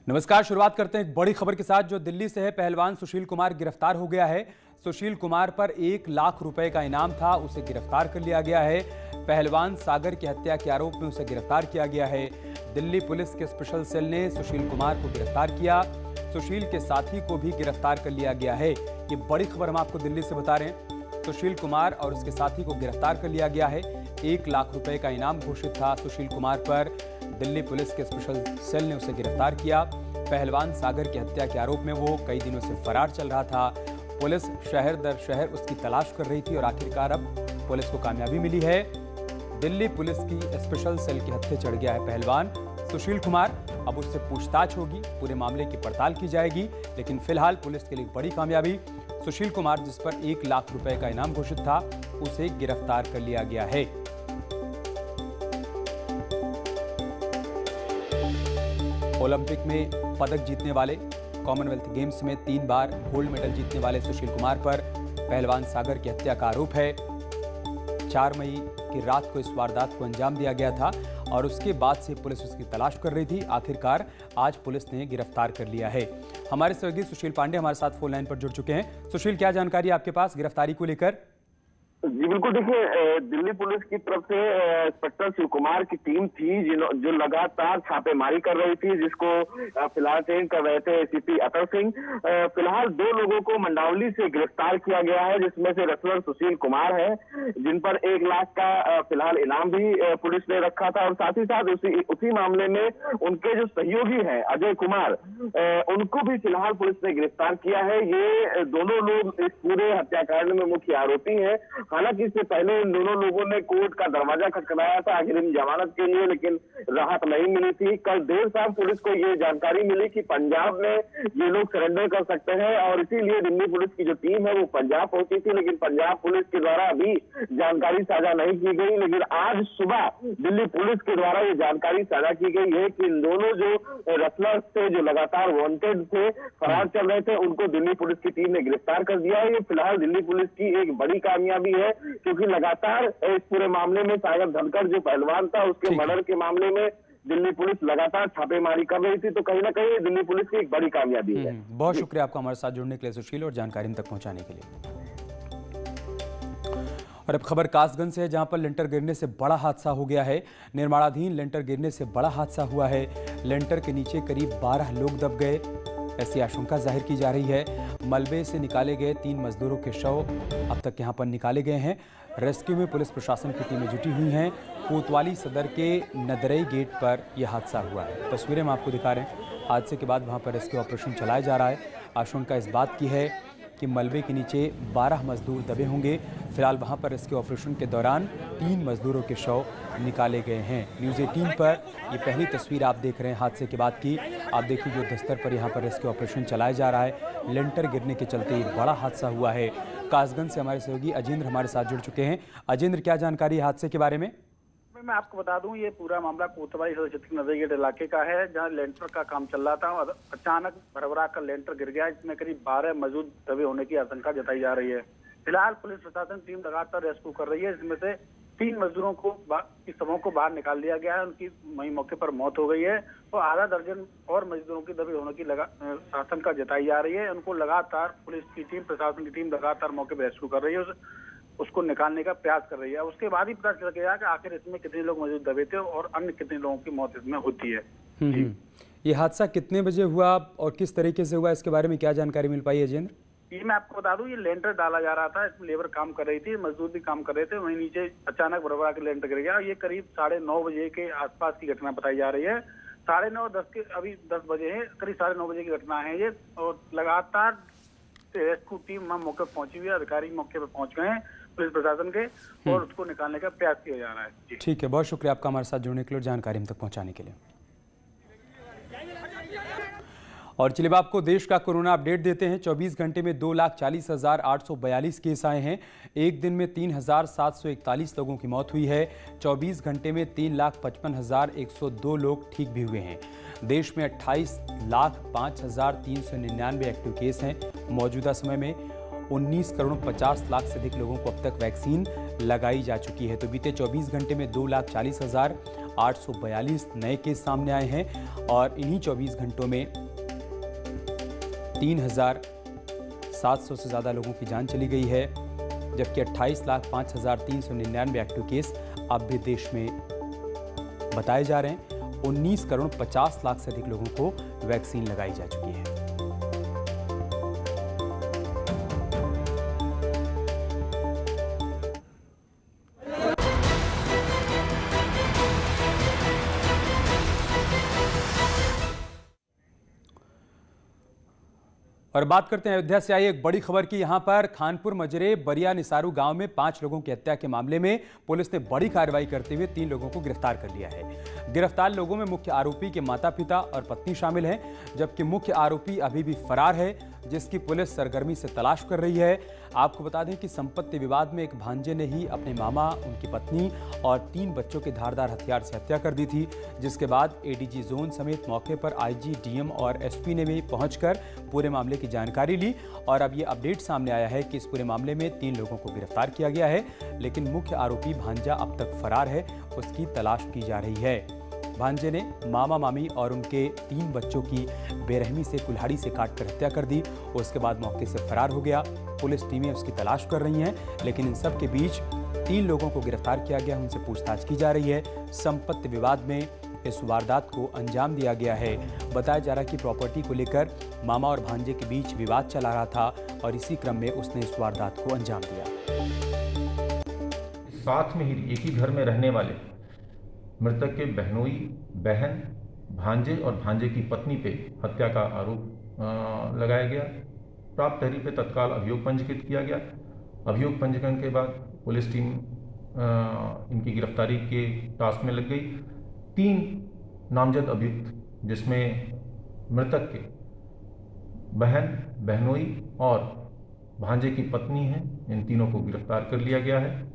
नमस्कार। शुरुआत करते हैं एक बड़ी खबर के साथ जो दिल्ली से है। पहलवान सुशील कुमार गिरफ्तार हो गया है। सुशील कुमार पर 1 लाख रुपए का इनाम था, उसे गिरफ्तार कर लिया गया है। पहलवान सागर की हत्या के आरोप में उसे गिरफ्तार किया गया है। दिल्ली पुलिस के स्पेशल सेल ने सुशील कुमार को गिरफ्तार किया। सुशील के साथी को भी गिरफ्तार कर लिया गया है। ये बड़ी खबर हम आपको दिल्ली से बता रहे हैं। सुशील कुमार और उसके साथी को गिरफ्तार कर लिया गया है। 1 लाख रुपए का इनाम घोषित था सुशील कुमार पर। दिल्ली पुलिस के स्पेशल सेल ने उसे गिरफ्तार किया। पहलवान सागर की हत्या के आरोप में वो कई दिनों से फरार चल रहा था। पुलिस शहर दर शहर उसकी तलाश कर रही थी और आखिरकार अब पुलिस को कामयाबी मिली है। दिल्ली पुलिस की स्पेशल सेल के हत्थे चढ़ गया है पहलवान सुशील कुमार। अब उससे पूछताछ होगी, पूरे मामले की पड़ताल की जाएगी। लेकिन फिलहाल पुलिस के लिए बड़ी कामयाबी, सुशील कुमार जिस पर 1 लाख रुपए का इनाम घोषित था उसे गिरफ्तार कर लिया गया है। ओलंपिक में पदक जीतने वाले, कॉमनवेल्थ गेम्स में 3 बार गोल्ड मेडल जीतने वाले सुशील कुमार पर पहलवान सागर की हत्या का आरोप है। 4 मई की रात को इस वारदात को अंजाम दिया गया था और उसके बाद से पुलिस उसकी तलाश कर रही थी। आखिरकार आज पुलिस ने गिरफ्तार कर लिया है। हमारे सहयोगी सुशील पांडे हमारे साथ फोन लाइन पर जुड़ चुके हैं। सुशील, क्या जानकारी आपके पास गिरफ्तारी को लेकर? जी बिल्कुल, देखिए दिल्ली पुलिस की तरफ से इंस्पेक्टर शिव कुमार की टीम थी जो लगातार छापेमारी कर रही थी, जिसको फिलहाल ट्रेन कर रहे थे एसीपी अतर सिंह। फिलहाल 2 लोगों को मंडावली से गिरफ्तार किया गया है, जिसमें से रेसलर सुशील कुमार है, जिन पर 1 लाख का फिलहाल इनाम भी पुलिस ने रखा था। और साथ ही साथ उसी मामले में उनके जो सहयोगी हैं अजय कुमार, उनको भी फिलहाल पुलिस ने गिरफ्तार किया है। ये दोनों लोग इस पूरे हत्याकांड में मुख्य आरोपी हैं। हालांकि इससे पहले इन दोनों लोगों ने कोर्ट का दरवाजा खटखटाया था अग्रिम जमानत के लिए, लेकिन राहत नहीं मिली थी। कल देर शाम पुलिस को ये जानकारी मिली कि पंजाब में ये लोग सरेंडर कर सकते हैं और इसीलिए दिल्ली पुलिस की जो टीम है वो पंजाब पहुंची थी, लेकिन पंजाब पुलिस के द्वारा अभी जानकारी साझा नहीं की गई। लेकिन आज सुबह दिल्ली पुलिस के द्वारा ये जानकारी साझा की गई है कि इन दोनों जो रेसलर्स थे, जो लगातार वांटेड थे, फरार चल रहे थे, उनको दिल्ली पुलिस की टीम ने गिरफ्तार कर दिया है। ये फिलहाल दिल्ली पुलिस की एक बड़ी कामयाबी है, क्योंकि लगातार इस पूरे मामले में सागर धनखड़ जो पहलवान था उसके मर्डर के मामले में दिल्ली पुलिस लगातार छापेमारी कर रही थी। तो कहीं ना कहीं दिल्ली पुलिस की एक बड़ी कामयाबी है। बहुत शुक्रिया आपका हमारे साथ जुड़ने के लिए सुशील और जानकारी हम तक पहुंचाने के लिए। और अब खबर कासगंज से है, जहां पर लेंटर गिरने से बड़ा हादसा हो गया है। निर्माणाधीन लेंटर गिरने से बड़ा हादसा हुआ है। लेंटर के नीचे करीब 12 लोग दब गए, ऐसी आशंका जाहिर की जा रही है। मलबे से निकाले गए 3 मजदूरों के शव अब तक यहां पर निकाले गए हैं। रेस्क्यू में पुलिस प्रशासन की टीमें जुटी हुई हैं। कोतवाली सदर के नदरई गेट पर यह हादसा हुआ है। तस्वीरें हम आपको दिखा रहे हैं। हादसे के बाद वहां पर रेस्क्यू ऑपरेशन चलाया जा रहा है। आशंका इस बात की है कि मलबे के नीचे 12 मजदूर दबे होंगे। फिलहाल वहां पर रेस्क्यू ऑपरेशन के दौरान 3 मजदूरों के शव निकाले गए हैं। न्यूज़ 18 पर ये पहली तस्वीर आप देख रहे हैं हादसे के बाद की। आप देखिए युद्ध स्तर पर यहाँ पर रेस्क्यू ऑपरेशन चलाया जा रहा है। लेंटर गिरने के चलते एक बड़ा हादसा हुआ है। कासगंज से हमारे सहयोगी अजेंद्र हमारे साथ जुड़ चुके हैं। अजेंद्र, क्या जानकारी है हादसे के बारे में? मैं आपको बता दूं, ये पूरा मामला कोतवाली सदर क्षेत्र के नदरई गेट इलाके का है, जहां लेंटर का काम चल रहा था और अचानक भरभरा कर लेंटर गिर गया, जिसमें करीब 12 मजदूर दबे होने की आशंका जताई जा रही है। फिलहाल पुलिस प्रशासन टीम लगातार रेस्क्यू कर रही है। इसमें से 3 मजदूरों को की शवों को बाहर निकाल लिया गया है। उनकी वहीं मौके पर मौत हो गई है और आधा दर्जन और मजदूरों की दबे होने की आशंका जताई जा रही है। उनको लगातार पुलिस की टीम, प्रशासन की टीम लगातार मौके पर रेस्क्यू कर रही है, उसको निकालने का प्रयास कर रही है। उसके बाद ही पता चल गया कि आखिर इसमें कितने लोग मौजूद दबे थे और अन्य कितने लोगों की मौत इसमें होती है। ये हादसा कितने बजे हुआ और किस तरीके से हुआ, इसके बारे में क्या जानकारी मिल पाई है अजेंद्र? ये मैं आपको बता दूं, ये लेंटर डाला जा रहा था, इसमें लेबर काम कर रही थी, मजदूर भी काम कर रहे थे। वहीं नीचे अचानक भरभरा के लेंटर गिर गया। ये करीब 9:30 बजे के आसपास की घटना बताई जा रही है। 9:30 10 के अभी 10 बजे है, करीब 9:30 बजे की घटना है ये। और लगातार रेस्क्यू टीम वहाँ मौके पर पहुंची हुई है, अधिकारी मौके पर पहुंच गए हैं पुलिस प्रशासन के, और उसको निकालने का प्रयास किया जा रहा है। ठीक है, बहुत शुक्रिया आपका हमारे साथ जुड़ने के लिए और जानकारी हम तक पहुंचाने के लिए। और चलिए आपको देश का कोरोना अपडेट देते हैं। 24 घंटे में 2,40,842 केस आए हैं। एक दिन में 3,741 लोगों की मौत हुई है। 24 घंटे में 3,55,102 लोग ठीक भी हुए हैं। देश में 28,05,399 एक्टिव केस हैं। मौजूदा समय में 19,50,00,000 से अधिक लोगों को अब तक वैक्सीन लगाई जा चुकी है। तो बीते 24 घंटे में 2,40,000 842 नए केस सामने आए हैं और इन्हीं 24 घंटों में 3,700 से ज़्यादा लोगों की जान चली गई है, जबकि 28,05,399 एक्टिव केस अब भी देश में बताए जा रहे हैं। 19 करोड़ 50 लाख से अधिक लोगों को वैक्सीन लगाई जा चुकी है। और बात करते हैं अयोध्या से आई एक बड़ी खबर की। यहां पर खानपुर मजरे बरिया निसारू गांव में 5 लोगों की हत्या के मामले में पुलिस ने बड़ी कार्रवाई करते हुए 3 लोगों को गिरफ्तार कर लिया है। गिरफ्तार लोगों में मुख्य आरोपी के माता पिता और पत्नी शामिल हैं, जबकि मुख्य आरोपी अभी भी फरार है, जिसकी पुलिस सरगर्मी से तलाश कर रही है। आपको बता दें कि संपत्ति विवाद में एक भांजे ने ही अपने मामा, उनकी पत्नी और 3 बच्चों की धारदार हथियार से हत्या कर दी थी, जिसके बाद एडीजी जोन समेत मौके पर आईजी, डीएम और एसपी ने भी पहुंचकर पूरे मामले की जानकारी ली। और अब ये अपडेट सामने आया है कि इस पूरे मामले में 3 लोगों को गिरफ्तार किया गया है, लेकिन मुख्य आरोपी भांजा अब तक फरार है, उसकी तलाश की जा रही है। भांजे ने मामा, मामी और उनके 3 बच्चों की बेरहमी से कुल्हाड़ी से काटकर हत्या कर दी। उसके बाद मौके से फरार हो गया। पुलिस टीमें उसकी तलाश कर रही हैं, लेकिन इन सब के बीच 3 लोगों को गिरफ्तार किया गया, उनसे पूछताछ की जा रही है। संपत्ति विवाद में इस वारदात को अंजाम दिया गया है। बताया जा रहा है कि प्रॉपर्टी को लेकर मामा और भांजे के बीच विवाद चला रहा था और इसी क्रम में उसने इस वारदात को अंजाम दिया। साथ में ही एक ही घर में रहने वाले मृतक के बहनोई, बहन, भांजे और भांजे की पत्नी पे हत्या का आरोप लगाया गया। प्राप्त तहरीर पे तत्काल अभियोग पंजीकृत किया गया। अभियोग पंजीकरण के बाद पुलिस टीम इनकी गिरफ्तारी के टास्क में लग गई। 3 नामजद अभियुक्त, जिसमें मृतक के बहन, बहनोई और भांजे की पत्नी हैं, इन तीनों को गिरफ्तार कर लिया गया है।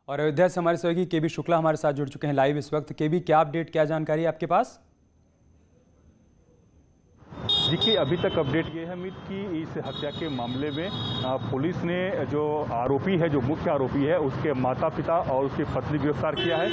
और अयोध्या से हमारे सहयोगी केबी शुक्ला हमारे साथ जुड़ चुके हैं लाइव इस वक्त। केबी, क्या अपडेट, क्या जानकारी है आपके पास? देखिए, अभी तक अपडेट ये है अमित कि इस हत्या के मामले में पुलिस ने जो आरोपी है, जो मुख्य आरोपी है, उसके माता पिता और उसकी पत्नी गिरफ्तार किया है,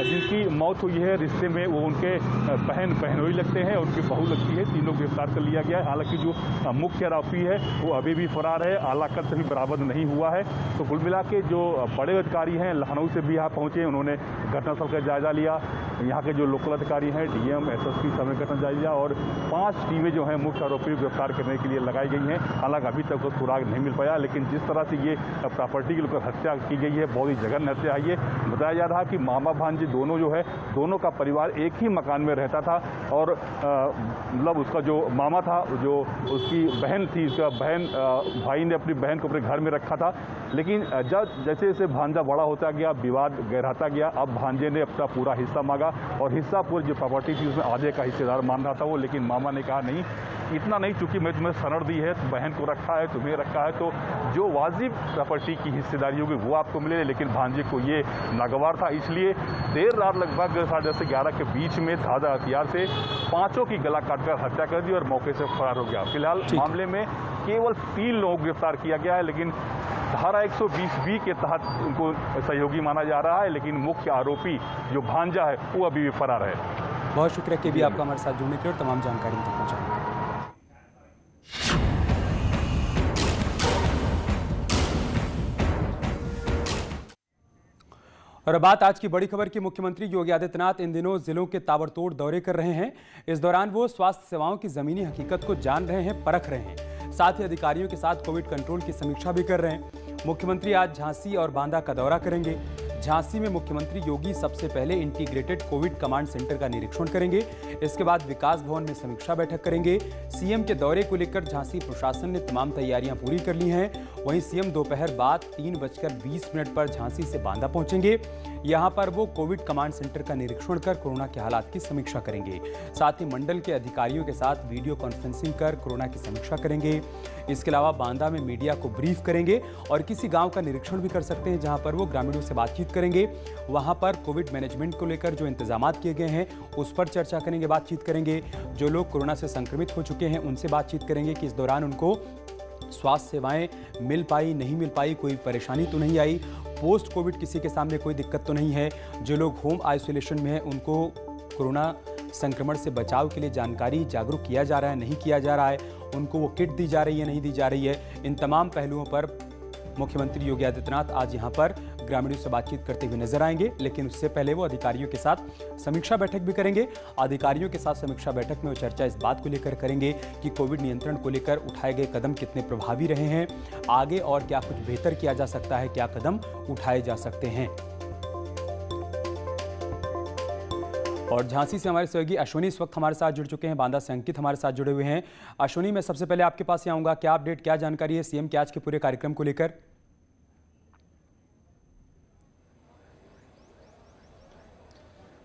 जिनकी मौत हुई है। रिश्ते में वो उनके बहनोई लगते हैं, उनकी बहू लगती है। तीनों गिरफ्तार कर लिया गया है। हालांकि जो मुख्य आरोपी है वो अभी भी फरार है, आलाकत से भी बरामद नहीं हुआ है। तो कुल मिला के जो बड़े अधिकारी हैं लखनऊ से भी यहाँ पहुँचे, उन्होंने घटनास्थल का जायजा लिया। यहाँ के जो लोकल अधिकारी हैं, डीएम, एसएसपी, समय घटना जायजा लिया और 5 टीमें जो हैं मुख्य आरोपी को गिरफ्तार करने के लिए लगाई गई हैं। हालांकि अभी तक कोई सुराग नहीं मिल पाया, लेकिन जिस तरह से ये प्रॉपर्टी की लेकर हत्या की गई है, बहुत ही जघन्य हत्या है। ये बताया जा रहा कि मामा भांजे दोनों जो है, दोनों का परिवार एक ही मकान में रहता था और मतलब उसका जो मामा था, जो उसकी बहन थी, उसका भाई ने अपनी बहन को अपने घर में रखा था। लेकिन जब जैसे जैसे भांजा बड़ा होता गया, विवाद गहराता गया, अब भांजे ने अपना पूरा हिस्सा मांगा और हिस्सा पूरी जो प्रॉपर्टी थी उसमें आधे का हिस्सेदार मान रहा था वो। लेकिन मामा ने कहा नहीं, इतना नहीं, चूंकि मैं तुम्हें सनड़ दी है, बहन को रखा है, तुम्हें रखा है, तो जो वाजिब प्रॉपर्टी की हिस्सेदारी होगी वो आपको मिले। लेकिन भांजे को ये नागवार था, इसलिए देर रात लगभग 10:30 से 11 के बीच में धारदार हथियार से 5 की गला काटकर हत्या कर दी और मौके से फरार हो गया। फिलहाल मामले में केवल 3 लोगों को गिरफ्तार किया गया है, लेकिन धारा 120B के तहत उनको सहयोगी माना जा रहा है। लेकिन मुख्य आरोपी जो भांजा है वो अभी भी फरार है। बहुत शुक्रिया केबी आपका हमारे साथ जुड़ने के लिए और तमाम जानकारी तक पहुंचाने के लिए। और अब बात आज की बड़ी खबर की। मुख्यमंत्री योगी आदित्यनाथ इन दिनों जिलों के ताबड़तोड़ दौरे कर रहे हैं। इस दौरान वो स्वास्थ्य सेवाओं की जमीनी हकीकत को जान रहे हैं, परख रहे हैं। साथ ही अधिकारियों के साथ कोविड कंट्रोल की समीक्षा भी कर रहे हैं। मुख्यमंत्री आज झांसी और बांदा का दौरा करेंगे। झांसी में मुख्यमंत्री योगी सबसे पहले इंटीग्रेटेड कोविड कमांड सेंटर का निरीक्षण करेंगे। इसके बाद विकास भवन में समीक्षा बैठक करेंगे। सीएम के दौरे को लेकर झांसी प्रशासन ने तमाम तैयारियां पूरी कर ली हैं। वहीं सीएम दोपहर बाद 3:20 पर झांसी से बांदा पहुंचेंगे। यहां पर वो कोविड कमांड सेंटर का निरीक्षण कर कोरोना के हालात की समीक्षा करेंगे। साथ ही मंडल के अधिकारियों के साथ वीडियो कॉन्फ्रेंसिंग कर कोरोना की समीक्षा करेंगे। इसके अलावा बांदा में मीडिया को ब्रीफ करेंगे और किसी गांव का निरीक्षण भी कर सकते हैं जहां पर वो ग्रामीणों से बातचीत करेंगे। वहां पर कोविड मैनेजमेंट को लेकर जो इंतजाम किए गए हैं उस पर चर्चा करेंगे, बातचीत करेंगे। जो लोग कोरोना से संक्रमित हो चुके हैं उनसे बातचीत करेंगे कि इस दौरान उनको स्वास्थ्य सेवाएं मिल पाई, नहीं मिल पाई, कोई परेशानी तो नहीं आई। पोस्ट कोविड किसी के सामने कोई दिक्कत तो नहीं है। जो लोग होम आइसोलेशन में हैं उनको कोरोना संक्रमण से बचाव के लिए जानकारी जागरूक किया जा रहा है, नहीं किया जा रहा है, उनको वो किट दी जा रही है, नहीं दी जा रही है। इन तमाम पहलुओं पर मुख्यमंत्री योगी आदित्यनाथ आज यहां पर ग्रामीणों से बातचीत करते हुए नजर आएंगे, लेकिन उससे पहले वो अधिकारियों के साथ समीक्षा बैठक भी करेंगे। अधिकारियों के साथ समीक्षा बैठक में वो चर्चा इस बात को लेकर करेंगे कि कोविड नियंत्रण को लेकर उठाए गए कदम कितने प्रभावी रहे हैं, आगे और क्या कुछ बेहतर किया जा सकता है, क्या कदम उठाए जा सकते हैं। और झांसी से हमारे सहयोगी अश्विनी इस वक्त हमारे साथ जुड़ चुके हैं, बांदा से अंकित हमारे साथ जुड़े हुए हैं। अश्विनी, मैं सबसे पहले आपके पास ही आऊंगा, क्या अपडेट, क्या जानकारी है सीएम के आज के पूरे कार्यक्रम को लेकर?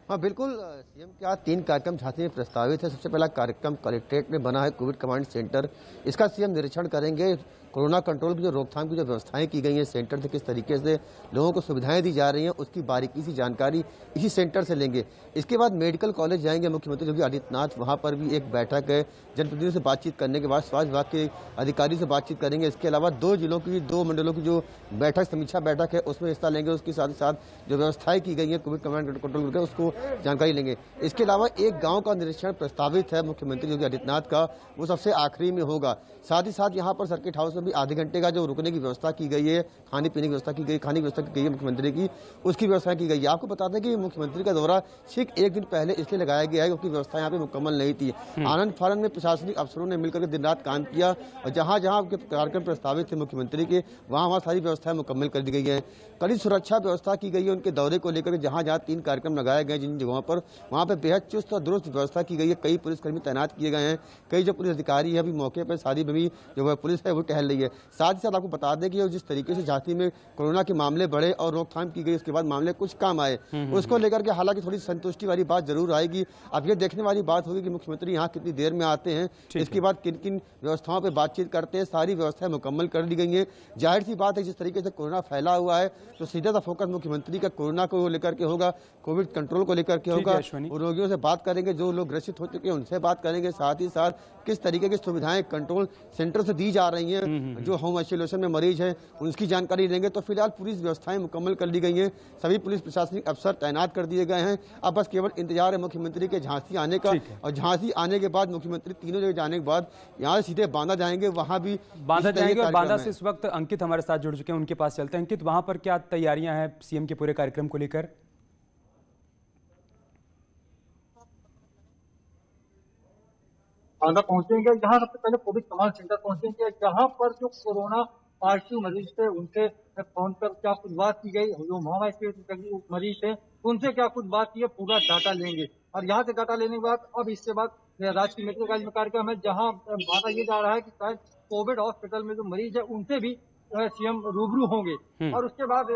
हाँ बिल्कुल, सीएम के आज 3 कार्यक्रम झांसी में प्रस्तावित है। सबसे पहला कार्यक्रम कलेक्ट्रेट में बना है कोविड कमांड सेंटर, इसका सीएम निरीक्षण करेंगे। कोरोना कंट्रोल की जो रोकथाम की जो व्यवस्थाएं की गई हैं सेंटर से, किस तरीके से लोगों को सुविधाएं दी जा रही हैं, उसकी बारीकी सी जानकारी इसी सेंटर से लेंगे। इसके बाद मेडिकल कॉलेज जाएंगे मुख्यमंत्री योगी आदित्यनाथ, वहां पर भी एक बैठक है। जनप्रतिनिधियों से बातचीत करने के बाद स्वास्थ्य विभाग के अधिकारी से बातचीत करेंगे। इसके अलावा 2 मंडलों की जो बैठक, समीक्षा बैठक है, उसमें हिस्सा लेंगे। उसके साथ ही साथ जो व्यवस्थाएं की गई है कोविड कमांड कंट्रोल करके उसको जानकारी लेंगे। इसके अलावा एक गाँव का निरीक्षण प्रस्तावित है मुख्यमंत्री योगी आदित्यनाथ का, वो सबसे आखिरी में होगा। साथ ही साथ यहाँ पर सर्किट हाउस में भी आधे घंटे का जो रुकने की व्यवस्था की गई है, खाने पीने की व्यवस्था की गई, खाने की व्यवस्था की गई है मुख्यमंत्री की, उसकी व्यवस्था की गई है। आपको बता दें कि मुख्यमंत्री का दौरा ठीक 1 दिन पहले इसलिए लगाया गया है क्योंकि व्यवस्था यहाँ पे मुकम्मल नहीं थी। आनंद फानंद में प्रशासनिक अफसरों ने मिलकर दिन रात काम किया और जहां जहां कार्यक्रम प्रस्तावित थे मुख्यमंत्री के, वहां सारी व्यवस्थाएं मुकम्मल कर दी गई है। कड़ी सुरक्षा व्यवस्था की गई है उनके दौरे को लेकर। जहां जहां 3 कार्यक्रम लगाए गए जिन जगहों पर, वहां पर बेहद चुस्त और दुरुस्त व्यवस्था की गई है। कई पुलिसकर्मी तैनात किए गए हैं, कई जो पुलिस अधिकारी है अभी मौके पर सारी भी जो पुलिस है वो टहल रही है। साथ ही साथ आपको बता दें कि जिस तरीके से झांसी में कोरोना के मामले बढ़े और रोकथाम की गई, उसके बाद मामले कुछ कम आए, उसको लेकर के हालांकि थोड़ी संतुष्टि वाली बात जरूर आएगी। अब ये देखने वाली बात होगी कि मुख्यमंत्री यहाँ कितनी देर में आते हैं, इसके बाद किन किन व्यवस्थाओं पर बातचीत करते हैं। सारी व्यवस्थाएं मुकम्मल कर दी गई है। जाहिर सी बात है जिस तरीके से कोरोना फैला हुआ है तो सीधा सा फोकस मुख्यमंत्री का कोरोना को लेकर के होगा, कोविड कंट्रोल को लेकर के होगा। रोगियों से बात करेंगे, जो लोग ग्रसित हो चुके हैं उनसे बात करेंगे। साथ ही साथ किस तरीके की सुविधाएं कंट्रोल सेंटर से दी जा रही हैं, जो होम आइसोलेशन में मरीज है उनकी जानकारी लेंगे। तो फिलहाल पूरी व्यवस्थाएं मुकम्मल कर ली गई हैं, सभी पुलिस प्रशासनिक अफसर तैनात कर दिए गए हैं। अब बस केवल इंतजार है मुख्यमंत्री के झांसी आने का, और झांसी आने के बाद मुख्यमंत्री तीनों जगह जाने के बाद यहाँ से सीधे बांदा जाएंगे, वहां भी बांदा जाएंगे। और बांदा से इस वक्त अंकित हमारे साथ जुड़ चुके हैं, उनके पास चलते हैं। अंकित, वहां पर क्या तैयारियां हैं सीएम के पूरे कार्यक्रम को लेकर? बांदा पहुंचेंगे, जहां सबसे पहले कोविड कमांड सेंटर पहुंचेंगे, जहां पर जो कोरोना पॉजिटिव मरीज थे उनसे फोन पर क्या कुछ बात की गई, जो महामारी के मरीज थे उनसे क्या कुछ बात की है, पूरा डाटा लेंगे। और यहाँ से डाटा लेने के बाद अब इसके बाद राजकीय मेडिकल कॉलेज में कार्यक्रम है, जहाँ माना ये जा रहा है कि शायद कोविड हॉस्पिटल में जो मरीज है उनसे भी सीएम रूबरू होंगे। और उसके बाद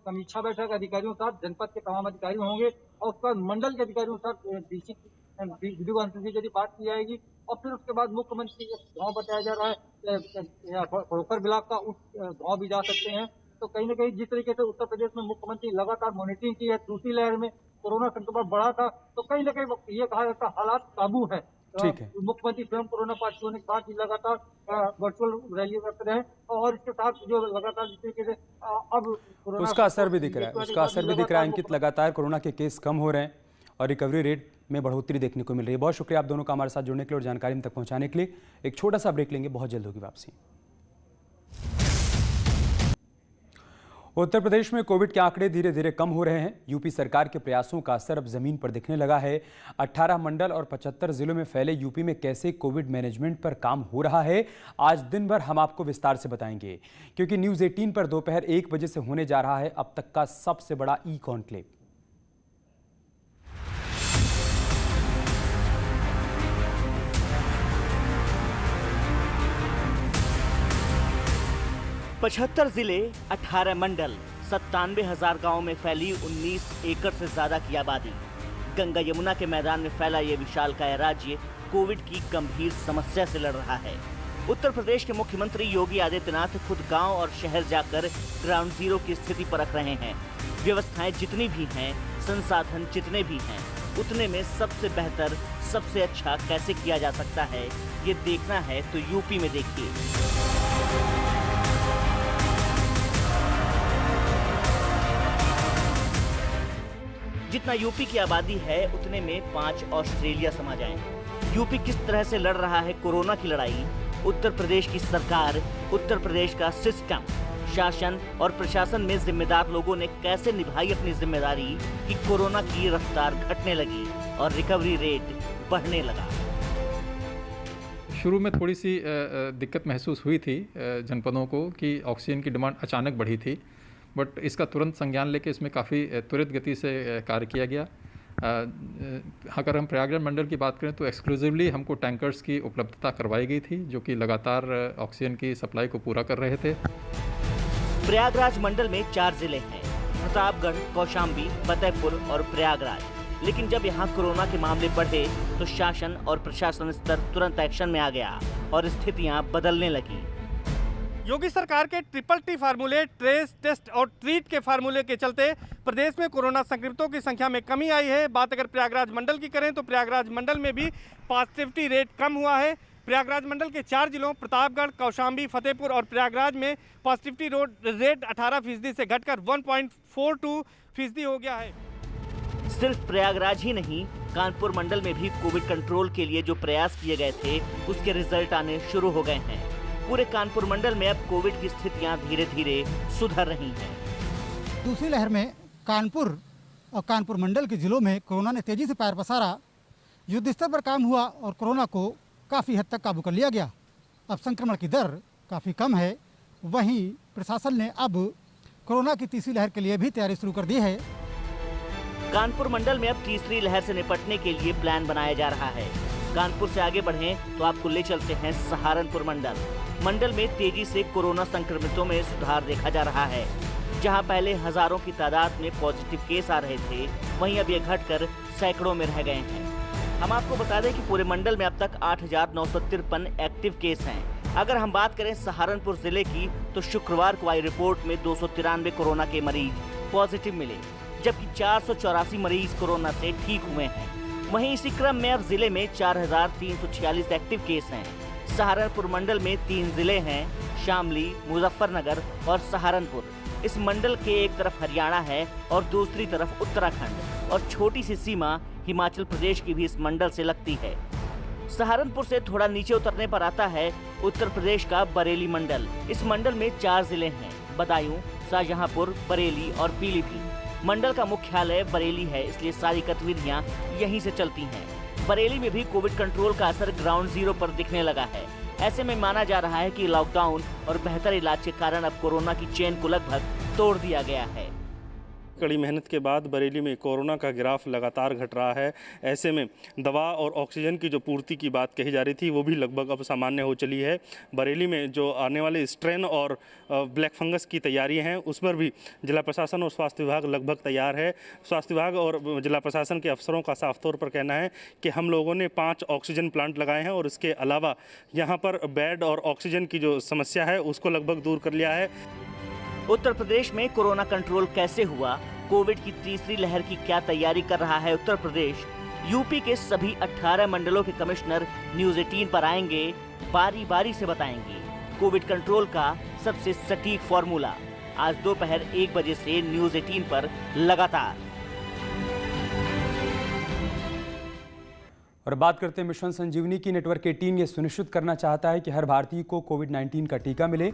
समीक्षा बैठक अधिकारियों के साथ, जनपद के तमाम अधिकारी होंगे और उसके बाद मंडल के अधिकारियों के साथ डीसी वीडियो कॉन्फ्रेंसिंग के जरिए बात की जाएगी। और फिर उसके बाद मुख्यमंत्री गाँव बताया जा रहा है खोखर ब्लॉक का, उस गाँव भी जा सकते हैं। तो कहीं ना कहीं जिस तरीके से उत्तर प्रदेश में मुख्यमंत्री लगातार मॉनिटरिंग की है, दूसरी लहर में कोरोना संक्रमण बढ़ा था, तो कहीं ना कहीं ये कहा जाता हालात काबू है। मुख्यमंत्री स्वयं कोरोना पॉजिटिव होने के बाद लगातार वर्चुअल रैली करते रहे और इसके साथ जो लगातार जिस तरीके से अब उसका असर भी दिख रहा है, उसका असर भी दिख रहा है अंकित। लगातार कोरोना के केस कम हो रहे हैं और रिकवरी रेट में बढ़ोतरी देखने को मिल रही है। बहुत शुक्रिया आप दोनों का हमारे साथ जुड़ने के लिए और जानकारी हम तक पहुंचाने के लिए। एक छोटा सा ब्रेक लेंगे, बहुत जल्द होगी वापसी। उत्तर प्रदेश में कोविड के आंकड़े धीरे धीरे कम हो रहे हैं। यूपी सरकार के प्रयासों का असर अब जमीन पर दिखने लगा है। 18 मंडल और 75 जिलों में फैले यूपी में कैसे कोविड मैनेजमेंट पर काम हो रहा है, आज दिन भर हम आपको विस्तार से बताएंगे, क्योंकि न्यूज़ 18 पर दोपहर 1 बजे से होने जा रहा है अब तक का सबसे बड़ा ई कॉन्क्लेव। पचहत्तर जिले, 18 मंडल, 97,000 गाँव में फैली 19 एकड़ से ज्यादा की आबादी। गंगा यमुना के मैदान में फैला ये विशालकाय राज्य कोविड की गंभीर समस्या से लड़ रहा है। उत्तर प्रदेश के मुख्यमंत्री योगी आदित्यनाथ खुद गांव और शहर जाकर ग्राउंड जीरो की स्थिति परख रहे हैं। व्यवस्थाएं जितनी भी हैं, संसाधन जितने भी हैं, उतने में सबसे बेहतर, सबसे अच्छा कैसे किया जा सकता है, ये देखना है तो यूपी में देखिए। जितना यूपी की आबादी है उतने में 5 ऑस्ट्रेलिया समा जाएं। यूपी किस तरह से लड़ रहा है कोरोना की लड़ाई, उत्तर प्रदेश की सरकार, उत्तर प्रदेश का सिस्टम, शासन और प्रशासन में जिम्मेदार लोगों ने कैसे निभाई अपनी जिम्मेदारी कि कोरोना की रफ्तार घटने लगी और रिकवरी रेट बढ़ने लगा। शुरू में थोड़ी सी दिक्कत महसूस हुई थी जनपदों को कि ऑक्सीजन की डिमांड अचानक बढ़ी थी, बट इसका तुरंत संज्ञान लेके इसमें काफ़ी त्वरित गति से कार्य किया गया। अगर हम प्रयागराज मंडल की बात करें तो एक्सक्लूसिवली हमको टैंकर्स की उपलब्धता करवाई गई थी, जो कि लगातार ऑक्सीजन की सप्लाई को पूरा कर रहे थे। प्रयागराज मंडल में 4 जिले हैं, प्रतापगढ़, कौशाम्बी, फतेहपुर और प्रयागराज। लेकिन जब यहाँ कोरोना के मामले बढ़े तो शासन और प्रशासन स्तर तुरंत एक्शन में आ गया और स्थितियाँ बदलने लगी। योगी सरकार के ट्रिपल टी फार्मूले, ट्रेस, टेस्ट और ट्रीट के फार्मूले के चलते प्रदेश में कोरोना संक्रमितों की संख्या में कमी आई है। बात अगर प्रयागराज मंडल की करें तो प्रयागराज मंडल में भी पॉजिटिविटी रेट कम हुआ है। प्रयागराज मंडल के 4 जिलों प्रतापगढ़, कौशाम्बी, फतेहपुर और प्रयागराज में पॉजिटिविटी रेट 18% से घटकर 1.42% हो गया है। सिर्फ प्रयागराज ही नहीं, कानपुर मंडल में भी कोविड कंट्रोल के लिए जो प्रयास किए गए थे उसके रिजल्ट आने शुरू हो गए हैं। पूरे कानपुर मंडल में अब कोविड की स्थितियां धीरे धीरे सुधर रही हैं। दूसरी लहर में कानपुर और कानपुर मंडल के जिलों में कोरोना ने तेजी से पैर पसारा, युद्ध स्तर पर काम हुआ और कोरोना को काफ़ी हद तक काबू कर लिया गया। अब संक्रमण की दर काफ़ी कम है। वहीं प्रशासन ने अब कोरोना की तीसरी लहर के लिए भी तैयारी शुरू कर दी है। कानपुर मंडल में अब तीसरी लहर से निपटने के लिए प्लान बनाया जा रहा है। कानपुर से आगे बढ़ें तो आपको ले चलते हैं सहारनपुर मंडल। मंडल में तेजी से कोरोना संक्रमितों में सुधार देखा जा रहा है। जहां पहले हजारों की तादाद में पॉजिटिव केस आ रहे थे, वहीं अब ये घटकर सैकड़ों में रह गए हैं। हम आपको बता दें कि पूरे मंडल में अब तक 8,953 एक्टिव केस हैं। अगर हम बात करें सहारनपुर जिले की तो शुक्रवार को आई रिपोर्ट में 293 कोरोना के मरीज पॉजिटिव मिले, जबकि 484 मरीज कोरोना से ठीक हुए हैं। वहीं इसी क्रम में अब जिले में 4,346 एक्टिव केस हैं। सहारनपुर मंडल में 3 जिले हैं, शामली, मुजफ्फरनगर और सहारनपुर। इस मंडल के एक तरफ हरियाणा है और दूसरी तरफ उत्तराखंड, और छोटी सी सीमा हिमाचल प्रदेश की भी इस मंडल से लगती है। सहारनपुर से थोड़ा नीचे उतरने पर आता है उत्तर प्रदेश का बरेली मंडल। इस मंडल में 4 जिले हैं, बदायूं, शाहजहांपुर, बरेली और पीलीभीत। मंडल का मुख्यालय बरेली है, इसलिए सारी गतिविधियां यहीं से चलती हैं। बरेली में भी कोविड कंट्रोल का असर ग्राउंड जीरो पर दिखने लगा है। ऐसे में माना जा रहा है कि लॉकडाउन और बेहतर इलाज के कारण अब कोरोना की चेन को लगभग तोड़ दिया गया है। कड़ी मेहनत के बाद बरेली में कोरोना का ग्राफ लगातार घट रहा है। ऐसे में दवा और ऑक्सीजन की जो पूर्ति की बात कही जा रही थी वो भी लगभग अब सामान्य हो चली है। बरेली में जो आने वाले स्ट्रेन और ब्लैक फंगस की तैयारियां हैं उस पर भी जिला प्रशासन और स्वास्थ्य विभाग लगभग तैयार है। स्वास्थ्य विभाग और जिला प्रशासन के अफसरों का साफ तौर पर कहना है कि हम लोगों ने 5 ऑक्सीजन प्लांट लगाए हैं और इसके अलावा यहाँ पर बेड और ऑक्सीजन की जो समस्या है उसको लगभग दूर कर लिया है। उत्तर प्रदेश में कोरोना कंट्रोल कैसे हुआ, कोविड की तीसरी लहर की क्या तैयारी कर रहा है उत्तर प्रदेश, यूपी के सभी 18 मंडलों के कमिश्नर न्यूज़ 18 पर आएंगे, बारी बारी से बताएंगे कोविड कंट्रोल का सबसे सटीक फॉर्मूला। आज दोपहर 1 बजे से न्यूज़ 18 पर लगातार। और बात करते हैं मिशन संजीवनी की। नेटवर्क 18 ये सुनिश्चित करना चाहता है कि हर भारतीय को कोविड-19 का टीका मिले।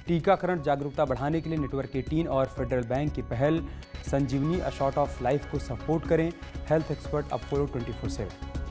टीकाकरण जागरूकता बढ़ाने के लिए नेटवर्क 18 और फेडरल बैंक की पहल संजीवनी अ शॉट ऑफ लाइफ को सपोर्ट करें। Health expert Apollo 24/7।